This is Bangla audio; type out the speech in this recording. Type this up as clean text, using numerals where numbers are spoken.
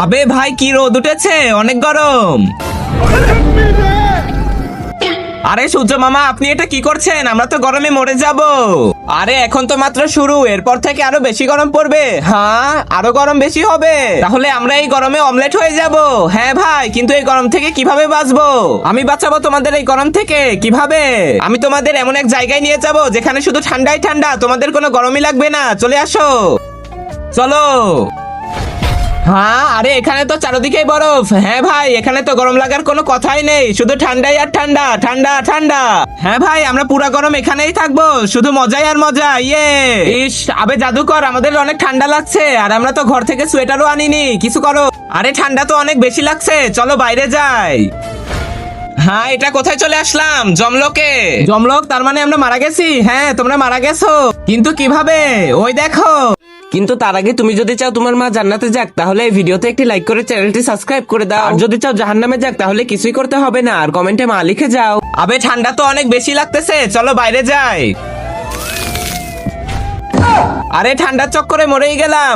আবে ভাই কি রোদ উঠেছে, অনেক গরম। আরে সূর্য মামা আপনি এটা কি করছেন? আমরা তো গরমে মরে যাব। আরে এখন তো মাত্র শুরু, এরপর থেকে আরো বেশি গরম পড়বে। হ্যাঁ আরো গরম বেশি হবে, তাহলে আমরা এই গরমে অমলেট হয়ে যাব। হ্যাঁ ভাই, কিন্তু এই গরম থেকে কিভাবে বাঁচবো? আমি বাঁচাবো তোমাদের এই গরম থেকে কিভাবে? আমি তোমাদের এমন এক জায়গায় নিয়ে যাব যেখানে শুধু ঠান্ডাই ঠান্ডা, তোমাদের কোনো গরমই লাগবে না। চলে আসো, চলো। হ্যাঁ আরে এখানে তো চারদিকেই বরফ। হ্যাঁ ভাই, এখানে তো গরম লাগার কোনো কথাই নেই, শুধু ঠান্ডাই আর ঠান্ডা, ঠান্ডা ঠান্ডা। হ্যাঁ ভাই, আমরা পুরা গরম এখানেই থাকবো, শুধু মজাই আর মজা। ইয়ে ইস, আবে জাদুকর আমাদের অনেক ঠান্ডা লাগছে, আর আমরা তো ঘর থেকে সোয়েটারও আনিনি, কিছু করো। আরে ঠান্ডা তো অনেক বেশি লাগছে, চলো বাইরে যাই। হ্যাঁ এটা কোথায় চলে আসলাম? জমলোকে। জমলোক, তার মানে আমরা মারা গেছি? হ্যাঁ তোমরা মারা গেছো, কিন্তু কিভাবে? ওই দেখো। কিন্তু তার আগে তুমি যদি চাও তোমার মা জান্নাতে যাক, তাহলে এই ভিডিওতে একটি লাইক করে চ্যানেলটি সাবস্ক্রাইব করে দাও। আর যদি চাও জাহান্নামে যাক, তাহলে কিছুই করতে হবে না, আর কমেন্টে মা লিখে যাও। আবে ঠান্ডা তো অনেক বেশি লাগতেছে, চলো বাইরে যাই। আরে ঠান্ডার চক্করে মরেই গেলাম।